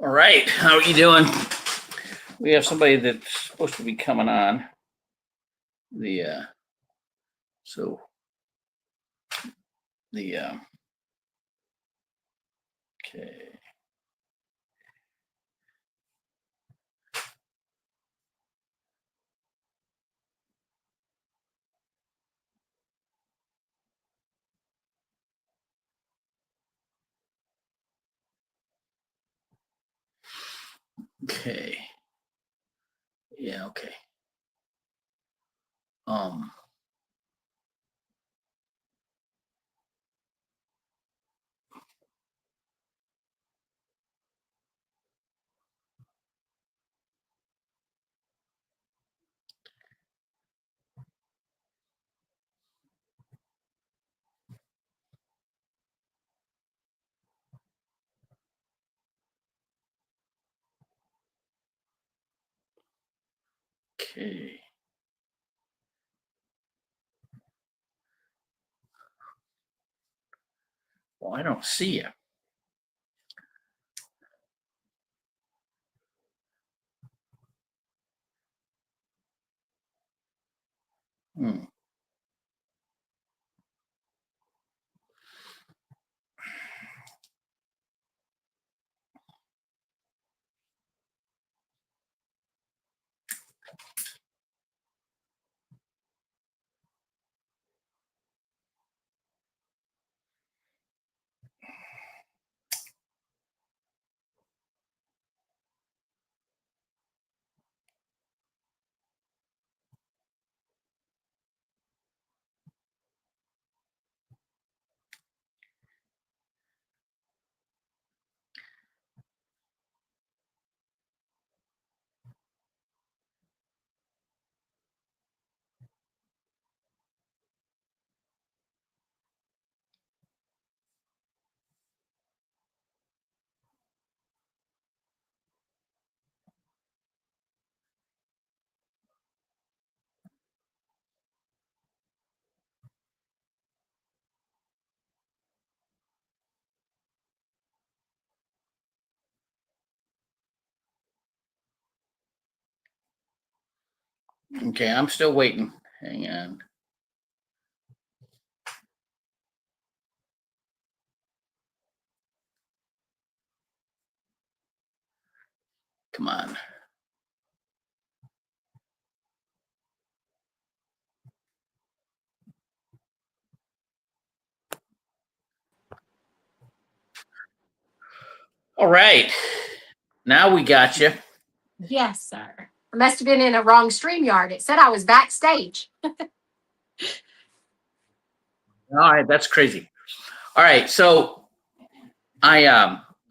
All right, how are you doing? We have somebody that's supposed to be coming on. The so the okay. Okay. Yeah, okay. Um okay. Well, I don't see you. Hmm. Okay, I'm still waiting. Hang on. Come on. All right. Now we got you. Yes, sir. I must have been in a wrong StreamYard. It said I was backstage. All right, that's crazy. All right, so I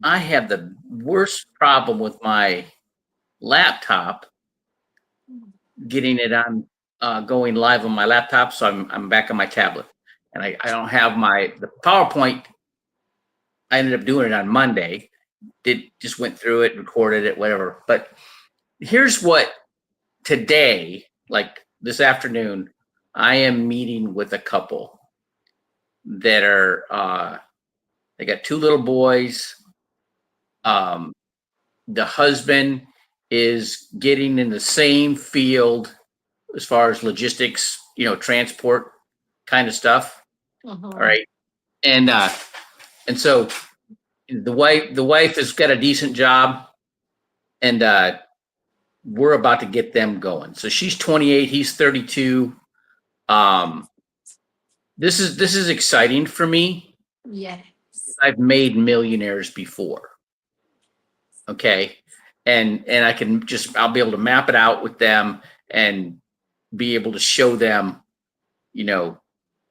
have the worst problem with my laptop getting it on going live on my laptop, so I'm back on my tablet, and I don't have the PowerPoint. I ended up doing it on Monday. Did just went through it, recorded it, whatever. But here's what today, like this afternoon, I am meeting with a couple that are they got two little boys. Um, the husband is getting in the same field as far as logistics, transport kind of stuff. All right. And so the wife has got a decent job, and we're about to get them going. So she's 28, he's 32. Um, this is exciting for me. Yes. I've made millionaires before. Okay. And I'll be able to map it out with them and be able to show them,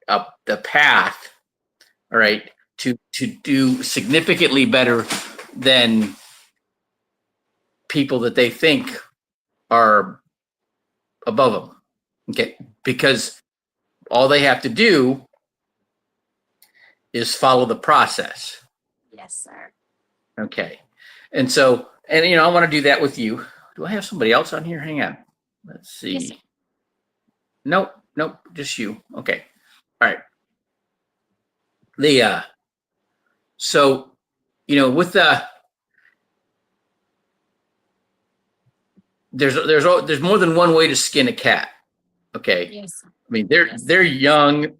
up the path, all right, to do significantly better than people that they think are above them. Okay, because all they have to do is follow the process. Yes, sir. Okay, and I want to do that with you. Do I have somebody else on here? Hang on. Let's see. Yes, Nope, just you. Okay, all right. The so with there's more than one way to skin a cat. Okay. Yes. I mean, Yes. they're young,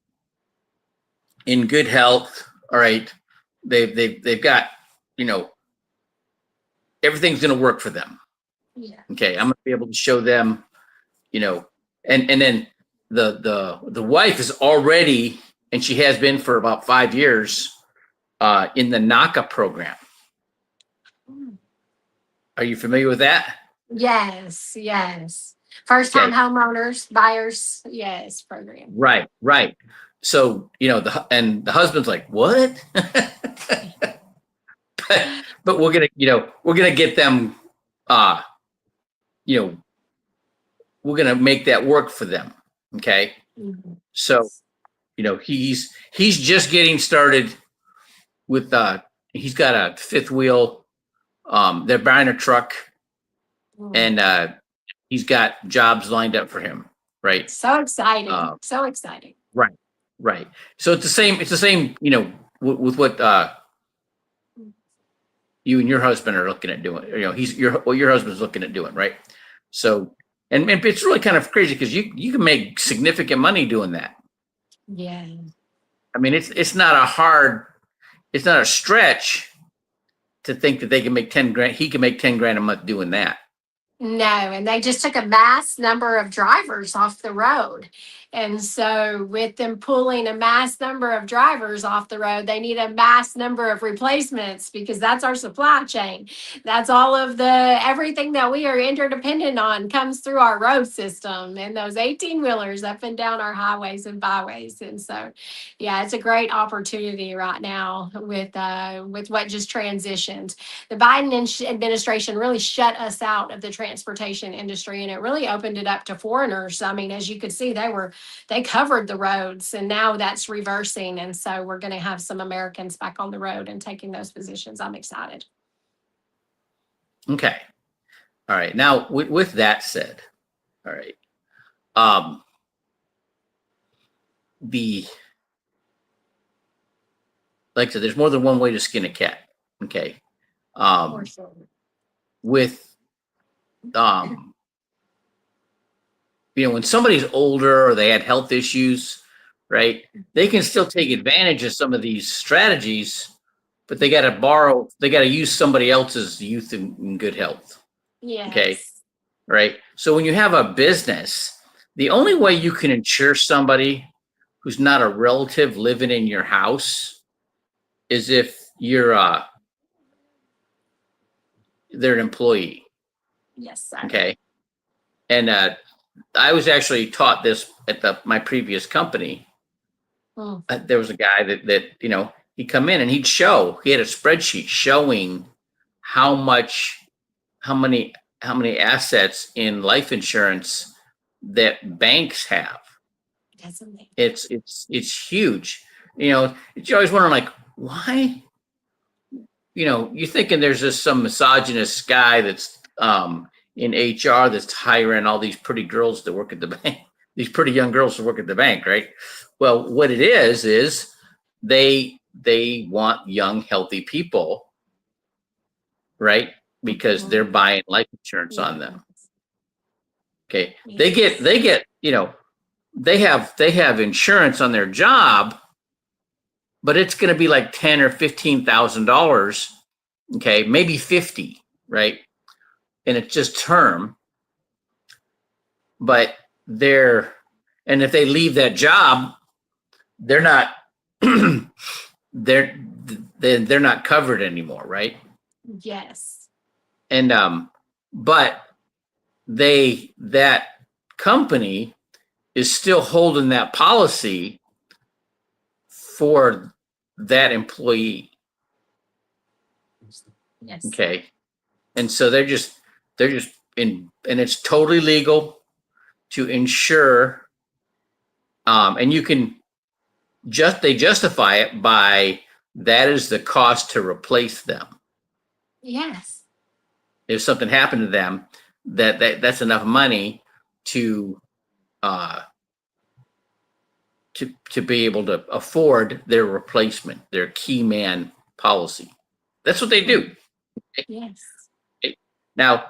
in good health. All right. They've got, you know, everything's going to work for them. Yeah. Okay. I'm going to be able to show them, you know, and then the wife is already, and she has been for about 5 years, in the NACA program. Are you familiar with that? Yes. Yes. First time Okay. homeowners, buyers. Yes. Program. Right. So, you know, the husband's like, what? but we're gonna get them, uh, you know, we're gonna make that work for them. Okay. Mhm. So, you know, he's just getting started with, he's got a fifth wheel. They're buying a truck, and he's got jobs lined up for him. Right. So exciting. Uh, So exciting. right. So it's the same, you know, with what, you and your husband are looking at doing. You know, your husband's looking at doing, right? So, and it's really kind of crazy because you can make significant money doing that. Yeah. I mean, it's not a stretch to think that they can make 10 grand. He can make 10 grand a month doing that. No, and they just took a mass number of drivers off the road. And so, with them pulling a mass number of drivers off the road, they need a mass number of replacements because that's our supply chain. That's all of the everything that we are interdependent on comes through our road system and those 18 wheelers up and down our highways and byways. And so, yeah, it's a great opportunity right now with what just transitioned. The Biden administration really shut us out of the transportation industry, and it really opened it up to foreigners. I mean, as you could see, they covered the roads, and now that's reversing, and so we're going to have some Americans back on the road and taking those positions. I'm excited. Okay. All right. Now, with that said, all right. The Like I said, there's more than one way to skin a cat. Okay. For sure. With um, you know, when somebody's older or they had health issues, right? They can still take advantage of some of these strategies, but they got to use somebody else's youth in good health. Okay. Yes. Right. So when you have a business, the only way you can insure somebody who's not a relative living in your house is if they're an employee. Yes, sir. Okay. And I was actually taught this at my previous company. There was a guy that you know, he'd come in and he had a spreadsheet showing how many assets in life insurance that banks have. That's amazing. It's huge. You know, you're always wondering, like, why? You know, you're thinking there's just some misogynist guy that's in HR that's hiring all these pretty girls to work at the bank, these pretty young girls to work at the bank, right? Well, what it is they want young, healthy people, right? Because they're buying life insurance on them. Okay. They get, you know, they have insurance on their job, but it's going to be like $10,000 or $15,000. Okay. Maybe 50, right? And it's just term. But and if they leave that job, they're not, they're not covered anymore. Right. Yes. And, but that company is still holding that policy for that employee. Yes. Okay. And so they're just and it's totally legal to insure. And you can they justify it by that is the cost to replace them. Yes. If something happened to them, that's enough money to be able to afford their replacement, their key man policy. That's what they do. Yes. Now,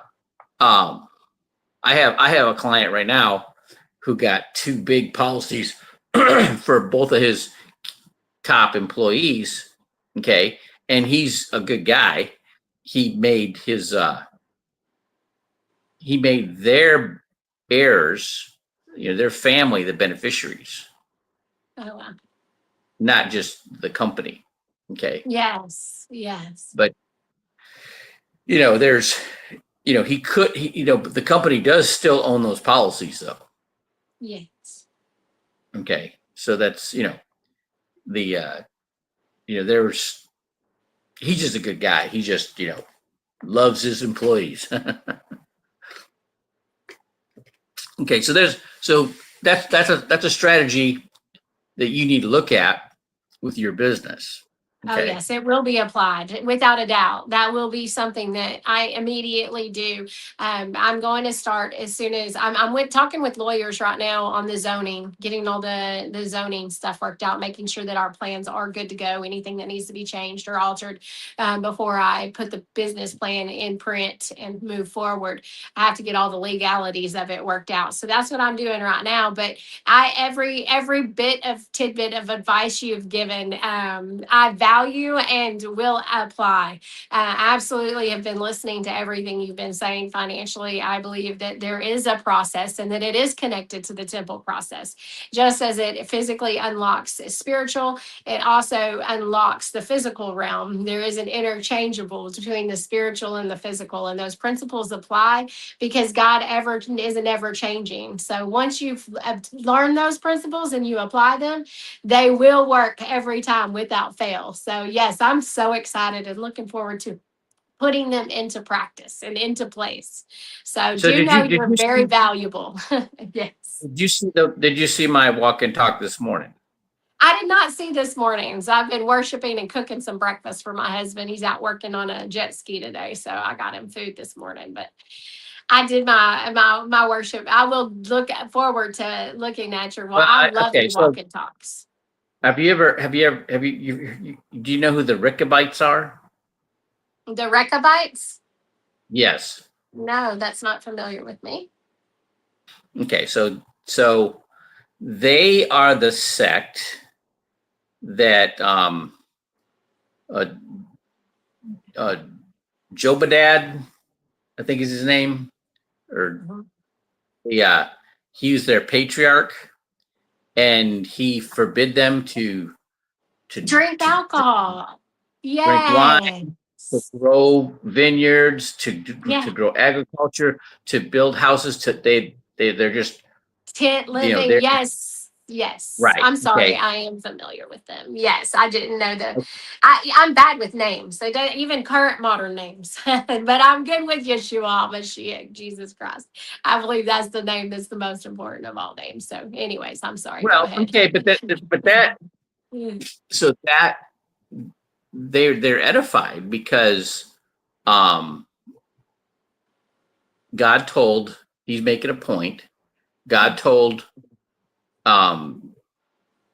I have a client right now who got two big policies for both of his top employees. Okay. And he's a good guy. He made his he made their heirs, their family, the beneficiaries, Oh, wow. not just the company. Okay. Yes. Yes. But there's the company does still own those policies though. Yes. Okay. So that's the there's he's just a good guy. He just loves his employees. Okay, so that's a strategy that you need to look at with your business. Oh, Okay. yes, it will be applied without a doubt. That will be something that I immediately do. I'm going to start as soon as talking with lawyers right now on the zoning, getting all the zoning stuff worked out, making sure that our plans are good to go. Anything that needs to be changed or altered before I put the business plan in print and move forward. I have to get all the legalities of it worked out. So that's what I'm doing right now. But every bit of tidbit of advice you've given, I value and will apply. Absolutely have been listening to everything you've been saying financially. I believe that there is a process and that it is connected to the temple process. Just as it physically unlocks spiritual, it also unlocks the physical realm. There is an interchangeable between the spiritual and the physical, and those principles apply because God isn't ever changing. So once you've learned those principles and you apply them, they will work every time without fail. So yes, I'm so excited and looking forward to putting them into practice and into place. So So do know did you're you very see valuable. Yes. did you see my walk and talk this morning? I did not see this morning. So I've been worshiping and cooking some breakfast for my husband. He's out working on a jet ski today. So I got him food this morning. But I did my worship. I will look forward to looking at your Well, I love okay. your So walk and talks. do you know who the Ricobites are? The Rechabites? Yes. No, that's not familiar with me. Okay. So they are the sect that uh, uh, Jobadad, I think is his name, or Mhm. yeah, he was their patriarch, and he forbid them to Drink to alcohol. drink wine, Yes. to grow vineyards, to Yeah. grow agriculture, to build houses. They're just Tent living. they're Yes. Yes. right. I'm sorry. Okay. I am familiar with them. Yes. I didn't know I'm bad with names. They don't even current modern names. But I'm good with Yeshua, Mashiach, Jesus Christ. I believe that's the name that's the most important of all names. So, anyways, I'm sorry. Go Well, ahead. okay, but that so that they're edified because um God told he's making a point. God told um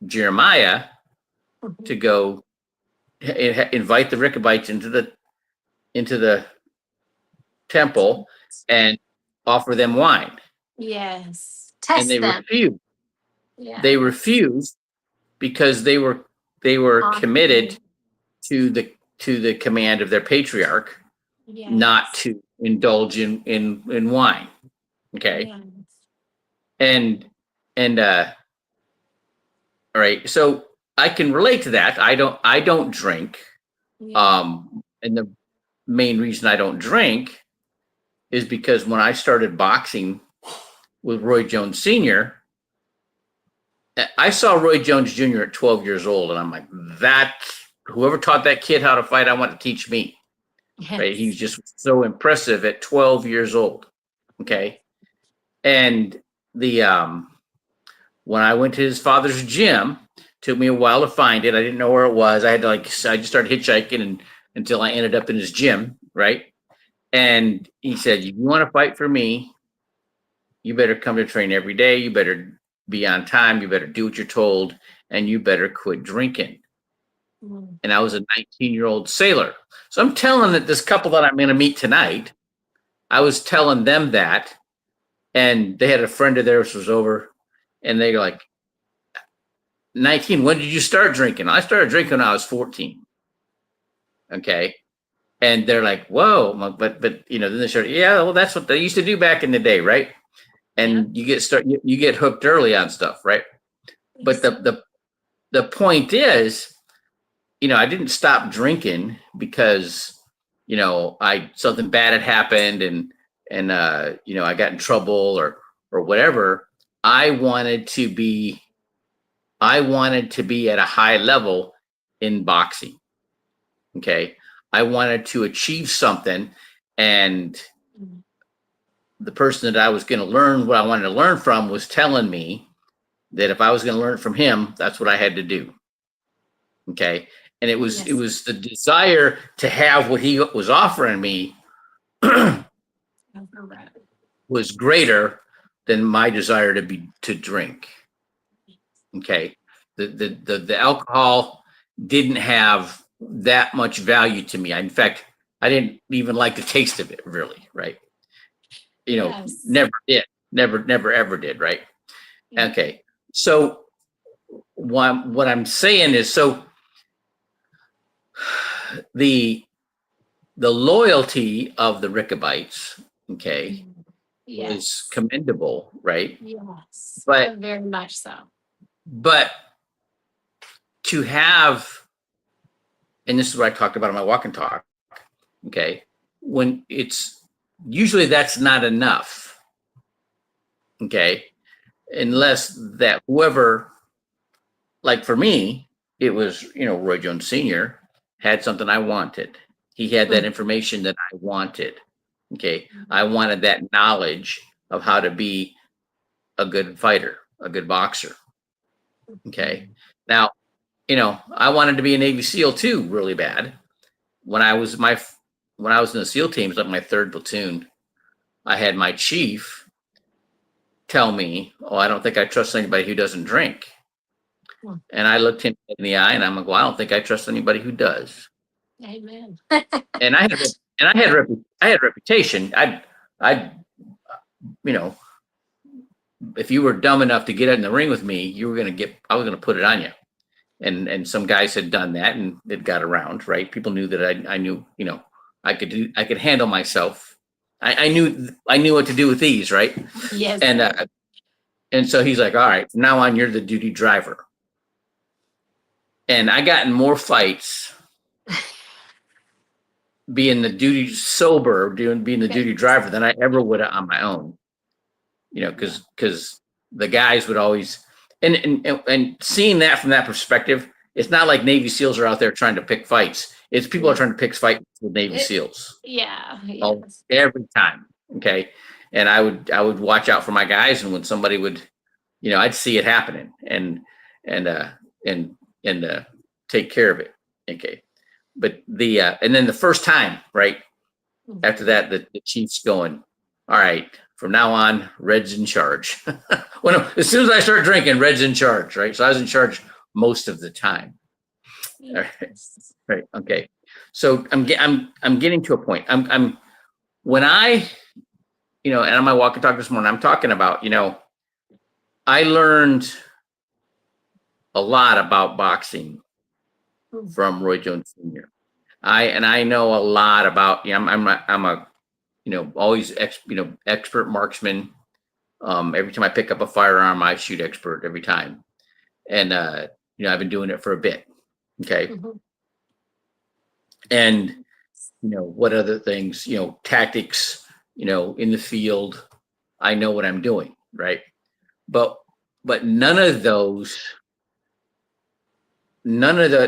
Jeremiah to go invite the Rechabites into the temple and offer them wine, Yes. and they Test them. refused. Yeah. They refused because they were committed Awesome. to the command of their patriarch not Yes. to indulge in wine. Okay, Yes. and and all right, so I can relate to that. I don't drink. Yeah. And the main reason I don't drink is because when I started boxing with Roy Jones Sr., I saw Roy Jones Jr. at 12 years old, and I'm like, that whoever taught that kid how to fight, I want to teach me. Right? He was Yes. just so impressive at 12 years old. Okay. And the when I went to his father's gym, took me a while to find it. I didn't know where it was. I just started hitchhiking until I ended up in his gym, right? And he said, "You want to fight for me? You better come to train every day. You better be on time. You better do what you're told, and you better quit drinking." Mm. And I was a 19-year-old sailor. So I'm telling that this couple that I'm going to meet tonight, I was telling them that and they had a friend of theirs was over, and they were like, 19, when did you start drinking? I started drinking when I was 14. Okay. And they're like, whoa, but then they started, yeah, well, that's what they used to do back in the day, right? And you get hooked early on stuff, right? But the point is, I didn't stop drinking because, something bad had happened and I got in trouble or whatever. I wanted to be at a high level in boxing. Okay. I wanted to achieve something, and the person that I was going to learn what I wanted to learn from was telling me that if I was going to learn from him, that's what I had to do. Okay. And it was the desire to have what he was offering me was greater than my desire to drink. Okay. The alcohol didn't have that much value to me. In fact, I didn't even like the taste of it, really, right? Never did. Never ever did, right? Yeah. Okay. So what I'm saying is, so the loyalty of the Rickabites, okay, is commendable, right? Yes, but very much so. But to have, and this is what I talked about in my walk and talk, okay, when it's usually that's not enough, okay, unless that whoever, like for me, it was, Roy Jones Sr. had something I wanted. He had that information that I wanted. Okay. I wanted that knowledge of how to be a good fighter, a good boxer. Okay. Now, I wanted to be a Navy SEAL too, really bad. When I was in the SEAL teams, like my 3rd platoon, I had my chief tell me, "Oh, I don't think I trust anybody who doesn't drink." And I looked him in the eye, and I'm like, "Well, I don't think I trust anybody who does." Amen. And I had reputation. I, if you were dumb enough to get in the ring with me, I was gonna put it on you. And some guys had done that, and it got around, right? People knew that I knew, I could handle myself. I knew what to do with these, right? Yes. And so he's like, "All right, from now on, you're the duty driver." And I got in more fights being the duty driver than I ever would on my own. Because the guys would always, and seeing that from that perspective, it's not like Navy SEALs are out there trying to pick fights. It's people are trying to pick fights with Navy SEALs. Yeah. Every time. Okay. And I would watch out for my guys, and when somebody would, I'd see it happening and take care of it. Okay. But and then the first time, right after that, the chief's going, "All right, from now on, Red's in charge." Well, as soon as I start drinking, Red's in charge, right? So I was in charge most of the time. All right. Okay. So I'm getting to a point. I'm when I, and on my walk and talk this morning, I'm talking about, I learned a lot about boxing from Roy Jones Sr. I know a lot about, I'm a always expert marksman. Every time I pick up a firearm, I shoot expert every time. And, I've been doing it for a bit. Okay. And, what other things, tactics, in the field, I know what I'm doing. Right. But none of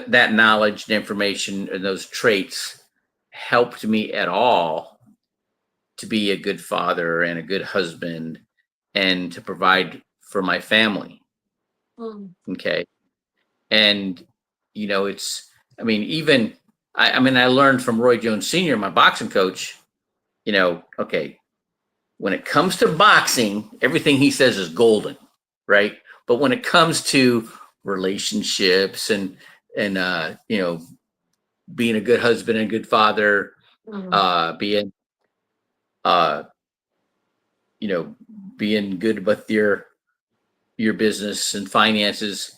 that knowledge and information and those traits helped me at all to be a good father and a good husband and to provide for my family. Okay. And, I learned from Roy Jones Sr., my boxing coach, okay, when it comes to boxing, everything he says is golden, right? But when it comes to relationships and being a good husband and good father, being, being good with your business and finances,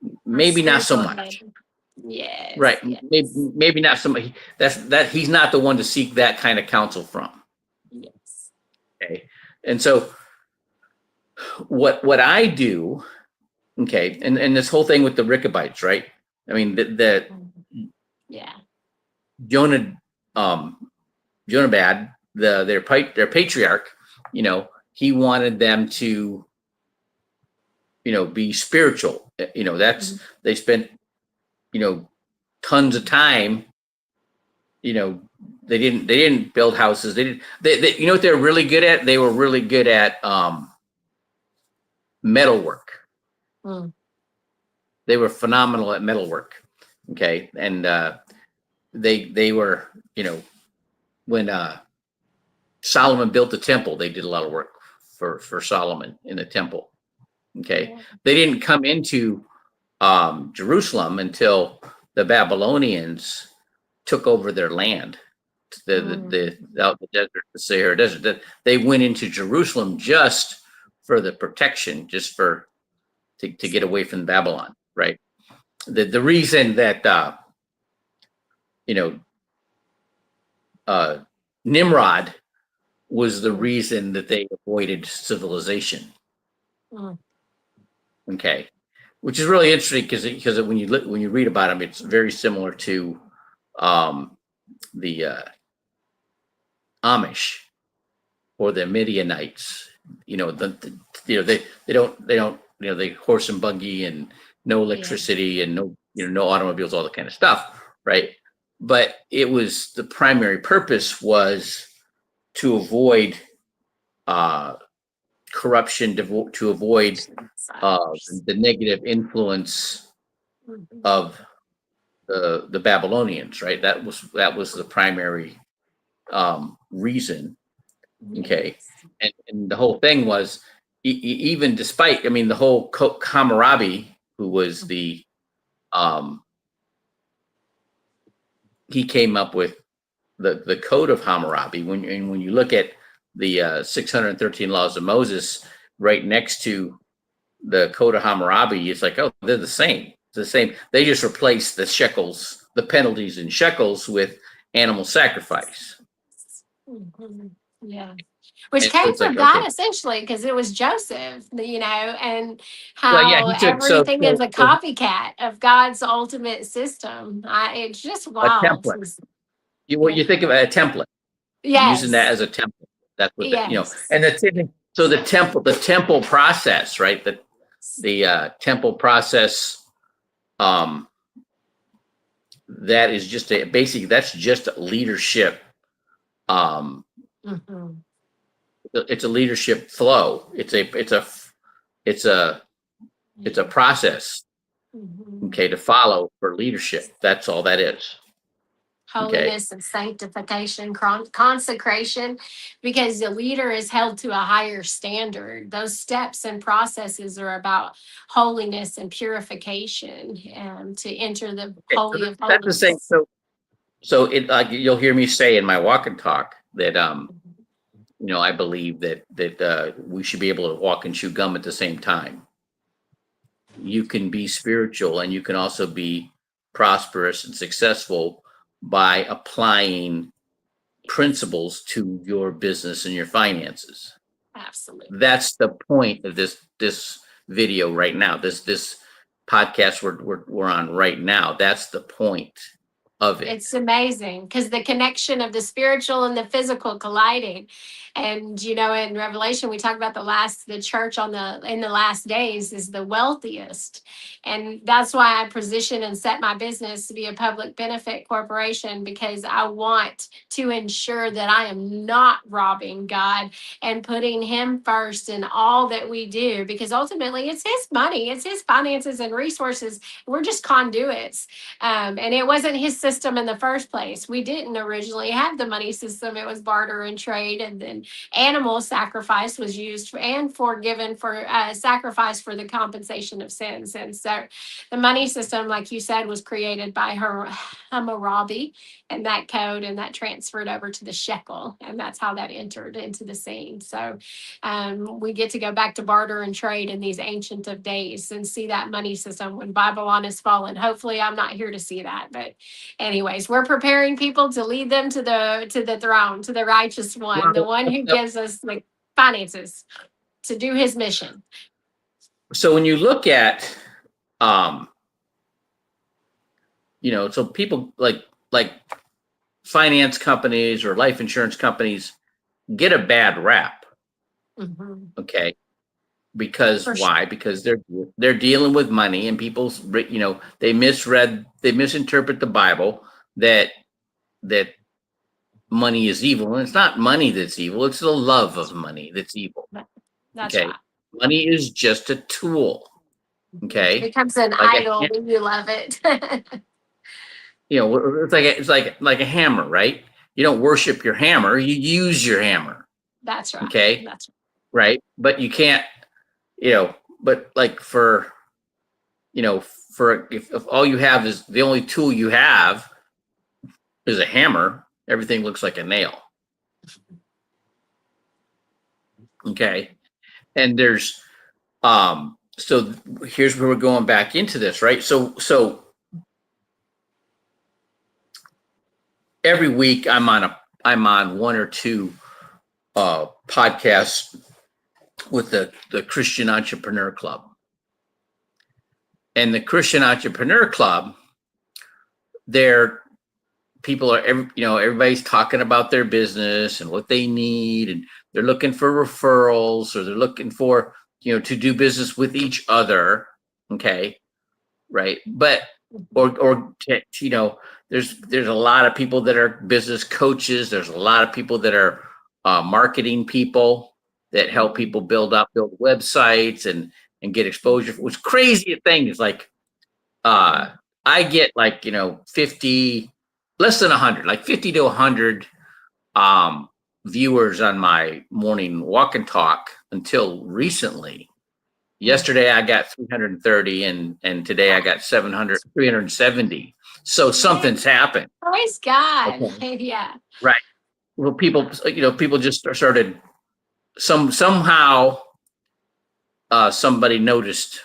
Our maybe not so spiritual much. head. Yes, Right. yes, Maybe not somebody that he's not the one to seek that kind of counsel from. yes. Okay. And so what I do, okay, and this whole thing with the Ricobites, right? I mean, the Yeah. Jonah, Jonabad, their patriarch, he wanted them to, be spiritual. That's they spent, tons of time. They didn't build houses. They didn't. You know what they're really good at? They were really good at metalwork. Mm. They were phenomenal at metalwork. Okay, and they were, when Solomon built the temple, they did a lot of work for Solomon in the temple. Okay, Yeah. they didn't come into Jerusalem until the Babylonians took over their land, out the desert, the Sahara Desert. They went into Jerusalem just for the protection, just to get away from Babylon, right? The reason that you know Nimrod was the reason that they avoided civilization. Mm. Okay, which is really interesting because when you read about him, it's very similar to the Amish or the Midianites. They horse and buggy and no electricity and no automobiles, all that kind of stuff, right? But the primary purpose was to avoid corruption, to avoid the negative influence of the Babylonians, right? That was the primary reason. Okay, and the whole thing was, even despite, I mean, the whole Hammurabi, who was he came up with the Code of Hammurabi. When you look at the 613 Laws of Moses, right next to the Code of Hammurabi, it's like, oh, they're the same. It's the same. They just replaced the shekels, the penalties in shekels, with animal sacrifice. Yeah. Which And so came it's like, from okay, God essentially, because it was Joseph, and well, yeah, how he took everything is a copycat of God's ultimate system. It's just a wild. template. Yeah. You think of a template, using that Yes. as a template. That's what Yes. and the temple process, right? The temple process, um, that is just that's just leadership. Um, Mhm. it's a leadership flow. It's a process, Mhm. okay, to follow for leadership. That's all that is. Okay. Holiness and sanctification, consecration, because the leader is held to a higher standard. Those steps and processes are about holiness and purification, and to enter the Okay. So holy of that's the same. holies. So it, like, you'll hear me say in my walk and talk that I believe that we should be able to walk and chew gum at the same time. You can be spiritual and you can also be prosperous and successful by applying principles to your business and your finances. Absolutely. That's the point of this video right now. This podcast we're on right now. That's the point of it. It's amazing because the connection of the spiritual and the physical colliding. And in Revelation, we talk about the church in the last days is the wealthiest. And that's why I position and set my business to be a public benefit corporation, because I want to ensure that I am not robbing God and putting Him first in all that we do, because ultimately it's His money, it's His finances and resources. We're just conduits. And it wasn't His system in the first place. We didn't originally have the money system. It was barter and trade, and then animal sacrifice was used for, and forgiven for sacrifice for the compensation of sins. And so the money system, like you said, was created by Hammurabi, and that code, and that transferred over to the shekel, and that's how that entered into the scene. So we get to go back to barter and trade in these ancient of days and see that money system when Babylon is fallen. Hopefully, I'm not here to see that, but anyways, we're preparing people to lead them to the throne, to the righteous one, the one who gives us the finances to do his mission. So when you look at, so people like finance companies or life insurance companies get a bad rap. Mm-hmm. Okay. Because For why? sure. Because they're dealing with money, and people, they misinterpret the Bible that money is evil, and it's not money that's evil. It's the love of money that's evil. That's Okay. right. Money is just a tool. Okay. It becomes an Like idol when you love it. it's like a hammer, right? You don't worship your hammer, you use your hammer. That's right. Okay. That's right. But you can't, but like if all you have is the only tool you have is a hammer, everything looks like a nail. Okay. And there's so here's where we're going back into this, right? So every week I'm on one or two podcasts with the Christian Entrepreneur Club. And the Christian Entrepreneur Club, everybody's talking about their business and what they need, and they're looking for referrals, or they're looking for, to do business with each other. Okay. Right. But, there's a lot of people that are business coaches. There's a lot of people that are marketing people that help people build websites and get exposure. What's crazy thing is like, I get 50, less than 100, like 50 to 100 viewers on my morning walk and talk until recently. Yesterday I got 330, and today I got 370. So something's happened. Praise God. Okay. Yeah. Right. Well, people just started somehow somebody noticed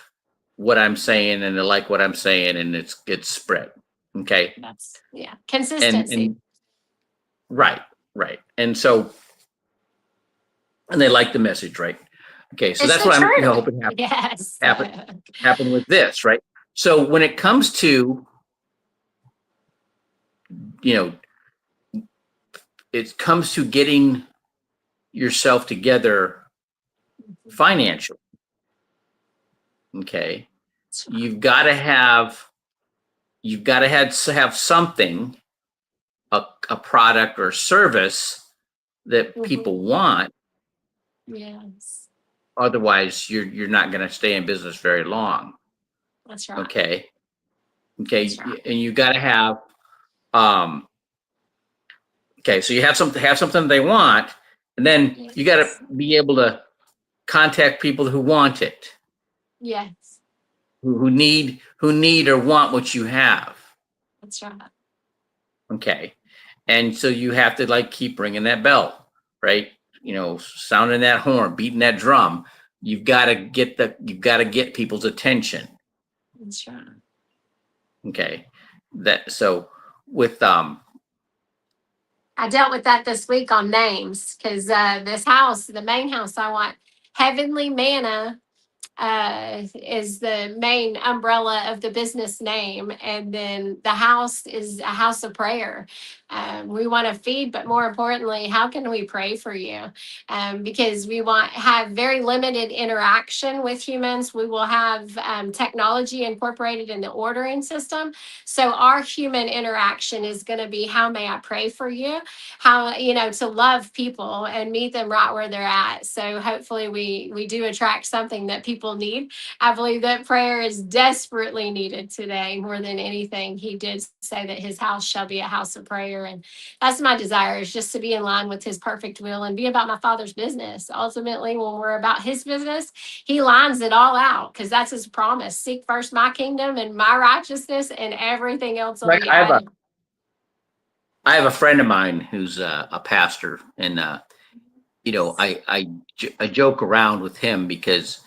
what I'm saying, and they like what I'm saying, and it's spread. Okay. That's consistency. And right. And so, and they like the message, right? Okay. So that's what I'm hoping happen with this, right? So when it comes to, it comes to getting yourself together financially. Okay. You've got to have something, a product or service that people want. Yes. Otherwise, you're not going to stay in business very long. That's right. Okay. That's right. And you got to have, so you have something they want, and then you got to be able to contact people who want it. Yes. Who need or want what you have. That's right. Okay. And so you have to keep ringing that bell, right? Sounding that horn, beating that drum. You've got to get people's attention. That's right. Okay. So with I dealt with that this week on names, because this house, the main house I want, Heavenly Manna, is the main umbrella of the business name, and then the house is a house of prayer. We want to feed, but more importantly, how can we pray for you? Because we have very limited interaction with humans. We will have technology incorporated in the ordering system. So our human interaction is going to be, how may I pray for you? How, to love people and meet them right where they're at. So hopefully we do attract something that people people need. I believe that prayer is desperately needed today more than anything. He did say that his house shall be a house of prayer. And that's my desire, is just to be in line with his perfect will and be about my Father's business. Ultimately, when we're about his business, he lines it all out because that's his promise. Seek first my kingdom and my righteousness, and everything else will Right. be added. I have a friend of mine who's a pastor, and I joke around with him because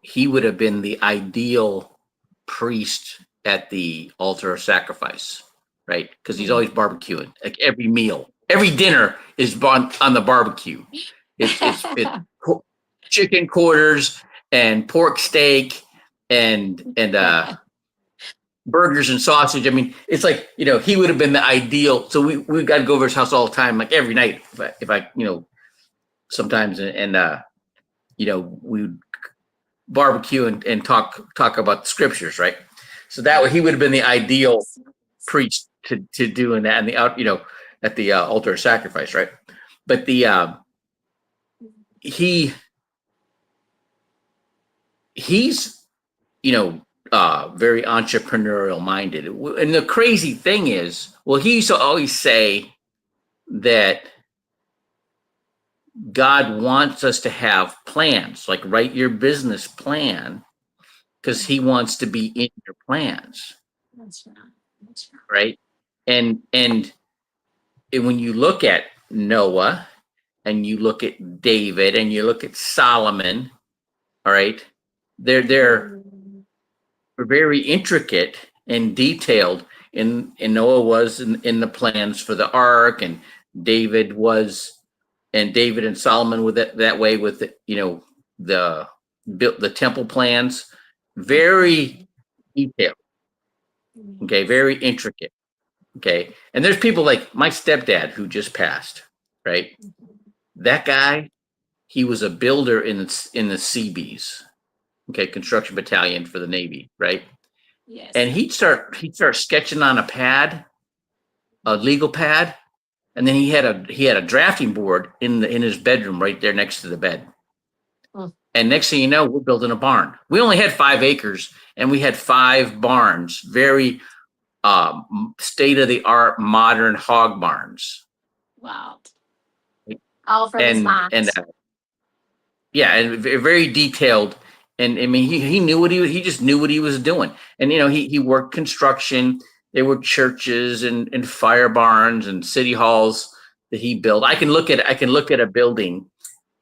he would have been the ideal priest at the altar of sacrifice, right? Because he's always barbecuing. Like every meal, every dinner is on the barbecue. It's chicken quarters and pork steak and burgers and sausage. I mean, it's like, he would have been the ideal. So we got to go over his house all the time, like every night. If I sometimes, and we would barbecue and talk about the scriptures, right? So that way he would have been the ideal priest to doing that, and the at the altar of sacrifice, right? But he's very entrepreneurial minded. And the crazy thing is, well, he used to always say that God wants us to have plans, like write your business plan, because he wants to be in your plans. That's right. Right. And when you look at Noah and you look at David and you look at Solomon, all right, they're very intricate and detailed. And Noah was in the plans for the ark, and David and Solomon with that way with the temple plans, very detailed. Okay, very intricate. Okay, and there's people like my stepdad who just passed. Right, that guy, he was a builder in the Seabees. Okay, construction battalion for the Navy. Right. Yes. And he'd start sketching on a legal pad, and then he had a drafting board in his bedroom right there next to the bed. And next thing you know, we're building a barn. We only had 5 acres, and we had 5 barns, very state-of-the-art modern hog barns. Wow. All from his mind. And very detailed. And I mean, he knew he just knew what he was doing. And he worked construction. There were churches and fire barns and city halls that he built. I can look at a building,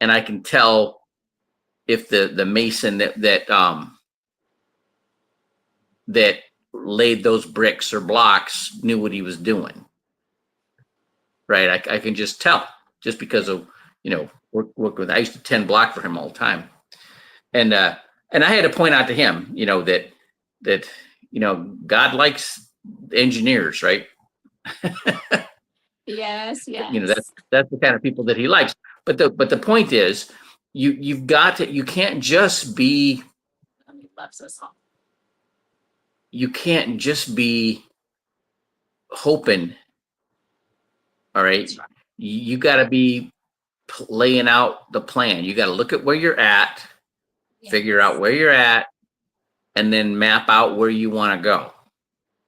and I can tell if the mason that laid those bricks or blocks knew what he was doing. Right. I can just tell, just because of work with. I used to 10 block for him all the time, and I had to point out to him, that God likes engineers, right? Yes. That's the kind of people that he likes. But the point is, you can't just be. He loves us all. You can't just be hoping. All right. You got to be laying out the plan. You got to look at where you're at, figure out where you're at, and then map out where you want to go.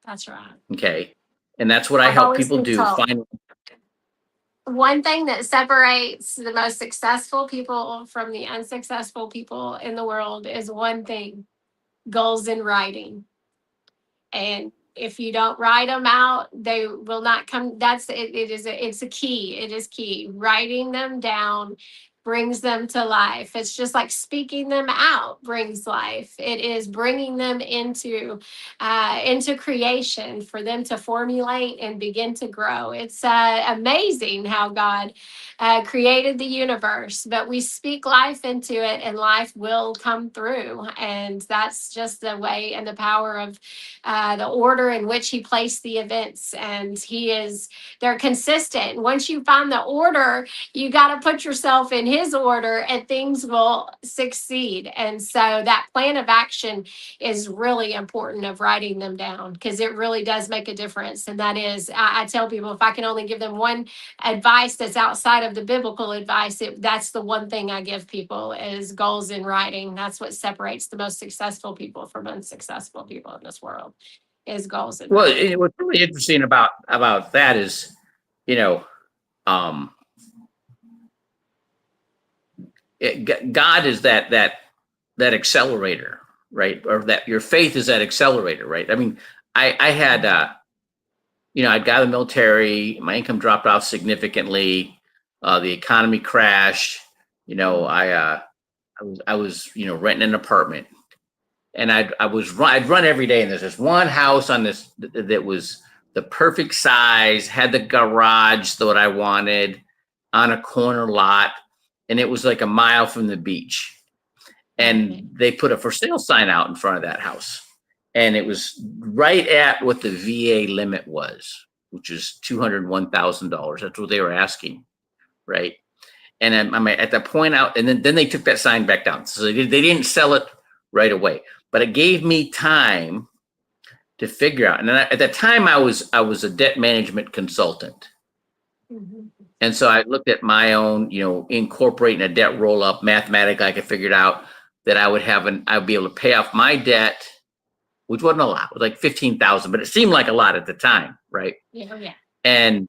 That's right. Okay. And that's what I help people do. Find one thing that separates the most successful people from the unsuccessful people in the world is one thing: goals in writing. And if you don't write them out, they will not come. It's a key. It is key. Writing them down brings them to life. It's just like speaking them out brings life. It is bringing them into creation for them to formulate and begin to grow. It's amazing how God created the universe, but we speak life into it, and life will come through. And that's just the way and the power of the order in which He placed the events. And they're consistent. Once you find the order, you got to put yourself in his order and things will succeed. And so that plan of action is really important of writing them down, because it really does make a difference. And that is, I tell people, if I can only give them one advice that's outside of the biblical advice, that's the one thing I give people is goals in writing. That's what separates the most successful people from unsuccessful people in this world, is goals in Well, writing. what's really interesting about that is, you know, um, God is that accelerator, right? Or that your faith is that accelerator, right? I mean, I had, I'd got out of the military, my income dropped off significantly, the economy crashed, I was renting an apartment, and I'd run every day, and there's this one house on this that was the perfect size, had the garage that I wanted on a corner lot, and it was like a mile from the beach. And they put a for sale sign out in front of that house, and it was right at what the VA limit was, which is $201,000. That's what they were asking, right? And I'm at that point out, and then they took that sign back down. So they didn't sell it right away, but it gave me time to figure out. And then at that time, I was a debt management consultant. Mm-hmm. And so I looked at my own, incorporating a debt roll up mathematically. I could figure it out that I'd be able to pay off my debt, which wasn't a lot. It was like 15,000, but it seemed like a lot at the time, right? Yeah. And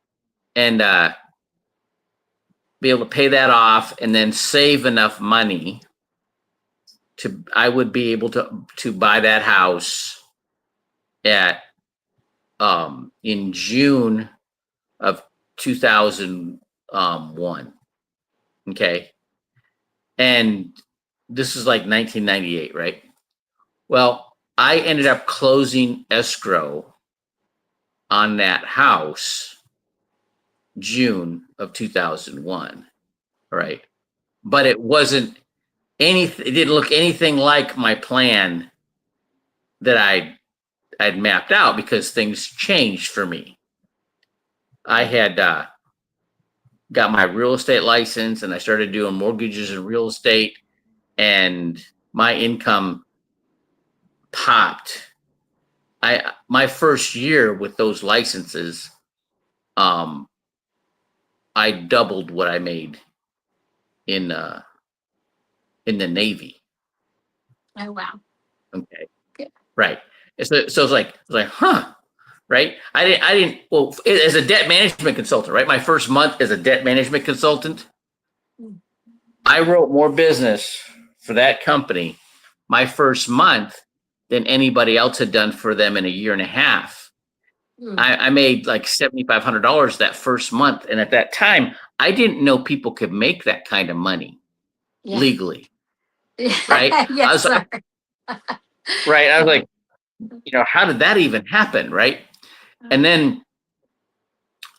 be able to pay that off, and then save enough money I would be able to buy that house in June of 2001. Okay. And this is like 1998, right? Well, I ended up closing escrow on that house June of 2001, right? But it wasn't it didn't look anything like my plan that I'd mapped out, because things changed for me. I had got my real estate license, and I started doing mortgages and real estate, and my income popped. My first year with those licenses, I doubled what I made in the Navy. Oh, wow. Okay. Good. Right. So it's like, huh, right? I didn't, well, as a debt management consultant, right? My first month as a debt management consultant, I wrote more business for that company my first month than anybody else had done for them in a year and a half. I made like $7,500 that first month. And at that time, I didn't know people could make that kind of money legally. Right? Yes, sir. Right. I was like, how did that even happen? Right. And then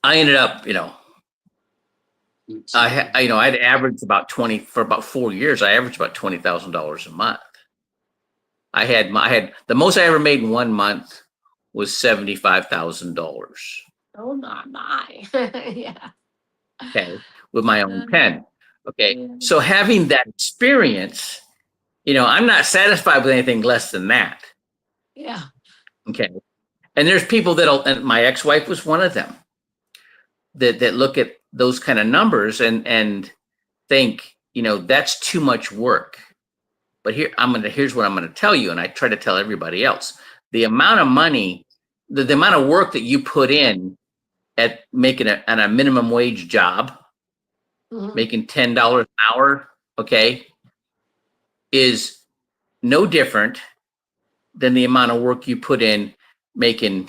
I ended up, I'd averaged about for about 4 years, I averaged about $20,000 a month. I had the most I ever made in 1 month was $75,000. Oh my. Yeah. Okay. With my own pen. Okay. So having that experience, I'm not satisfied with anything less than that. Yeah. Okay. And there's people and my ex-wife was one of them, that look at those kind of numbers and think, that's too much work. But here's what I'm going to tell you. And I try to tell everybody else: the amount of money, the amount of work that you put in at making a minimum wage job, making $10 an hour, okay, is no different than the amount of work you put in making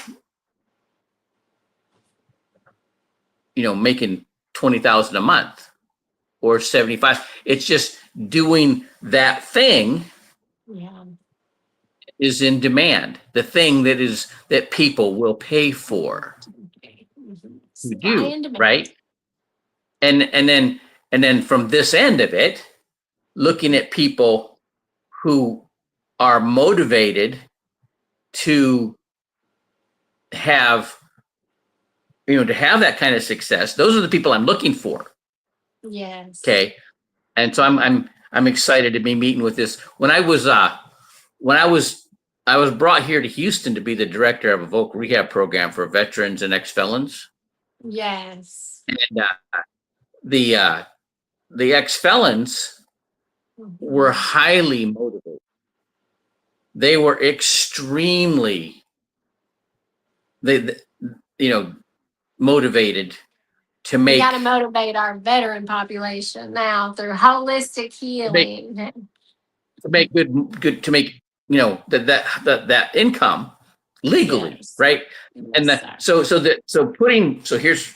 20,000 a month or 75. It's just doing that thing is in demand. The thing that people will pay for to do, right? And then from this end of it, looking at people who are motivated to have that kind of success, those are the people I'm looking for. Yes. Okay. And so I'm excited to be meeting with this. When I was brought here to Houston to be the director of a voc rehab program for veterans and ex-felons. Yes. And the uh, the ex-felons were highly motivated. They were extremely they you know motivated to We make got to motivate our veteran population now through holistic healing. good to make that income legally, Yes. right? And Yes, sir. so here's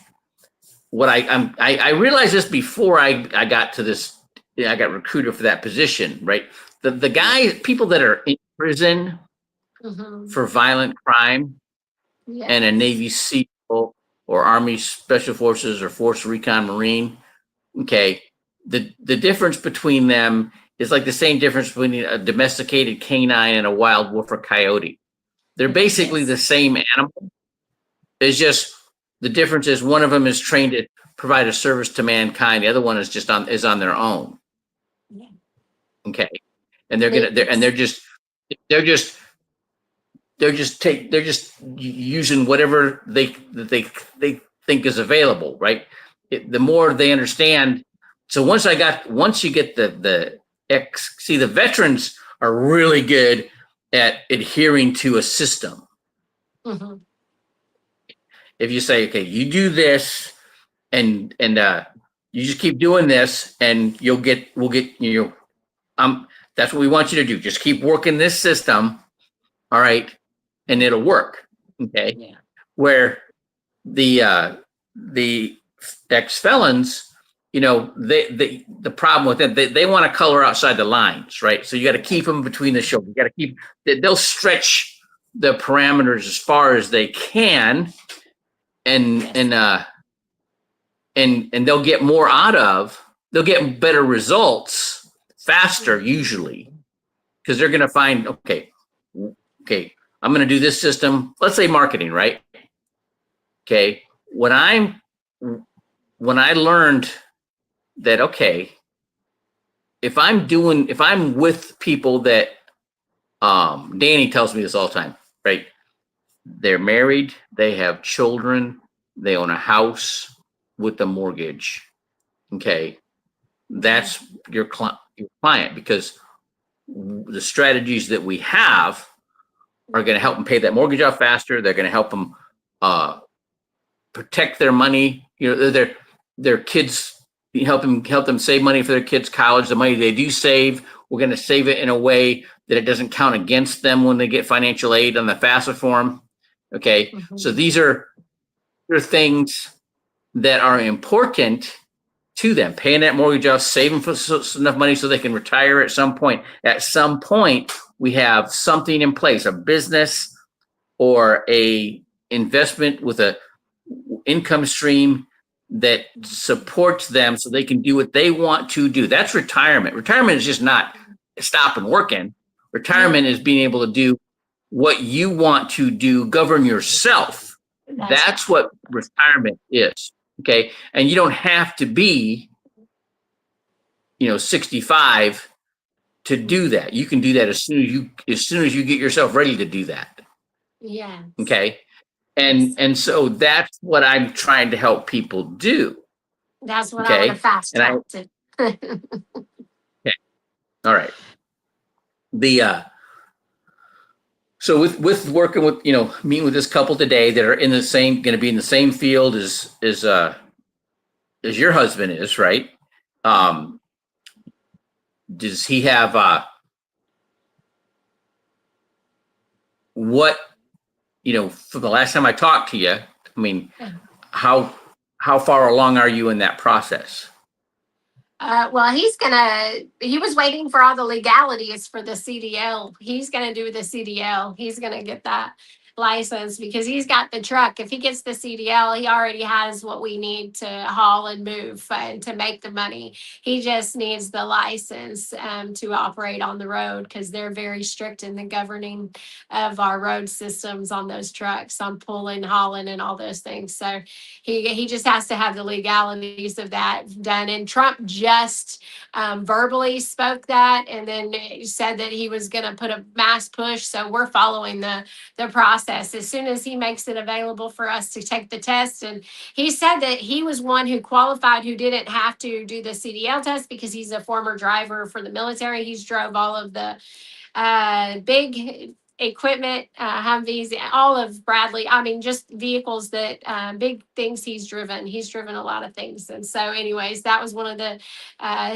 what I realized this before I got to this. I got recruited for that position, right? The guys, people that are in prison Mhm. for violent crime and a Yes. Navy SEAL or Army Special Forces or Force Recon Marine, okay, the difference between them is like the same difference between a domesticated canine and a wild wolf or coyote. They're basically Yes. the same animal. It's just the difference is one of them is trained to provide a service to mankind. The other one is just on their own. Yeah. Okay, and they're just they're just they're just using whatever they think is available, right? The more they understand. So once you get the veterans are really good at adhering to a system. Mhm. If you say, okay, you do this and you just keep doing this and we'll get that's what we want you to do. Just keep working this system, all right, and it'll work. Okay. Yeah. Where the ex-felons, the problem with them, they want to color outside the lines, right? So you got to keep them between the shoulders. You got to they'll stretch the parameters as far as they can, and Yes. and they'll get better results faster usually, because they're going to find, okay, I'm going to do this system. Let's say marketing, right? Okay, when I learned that, okay, if I'm with people that, Danny tells me this all the time, right? They're married, they have children, they own a house with a mortgage. Okay, that's your client, because the strategies that we have are going to help them pay that mortgage off faster. They're going to help them protect their money. Their kids, help them save money for their kids' college. The money they do save, we're going to save it in a way that it doesn't count against them when they get financial aid on the FAFSA form. Okay, so these are things that are important to them. Paying that mortgage off, saving for enough money so they can retire at some point. At some point, we have something in place, a business or a investment with a income stream that supports them so they can do what they want to do. That's retirement. Retirement is just not stopping working. Retirement is being able to do what you want to do, govern yourself. That's what retirement is. Okay. And you don't have to be, 65 to do that. You can do that as soon as you get yourself ready to do that. Yeah. Okay. And so that's what I'm trying to help people do. That's what I want to fast track to. Okay. All right. So with working with, meeting with this couple today that are going to be in the same field as your husband is, right? Does he have what, from the last time I talked to you, I mean, how far along are you in that process? Well, he was waiting for all the legalities for the CDL. He's going to do the CDL. He's going to get that. license because he's got the truck. If he gets the CDL, he already has what we need to haul and move and to make the money. He just needs the license to operate on the road because they're very strict in the governing of our road systems on those trucks, on pulling, hauling, and all those things. So he just has to have the legalities of that done. And Trump just verbally spoke that, and then said that he was going to put a mass push. So we're following the process as soon as he makes it available for us to take the test. And he said that he was one who qualified, who didn't have to do the CDL test because he's a former driver for the military. He's drove all of the big equipment, Humvees, all of Bradley. I mean, just vehicles that big things he's driven. He's driven a lot of things. And so anyways, that was one of the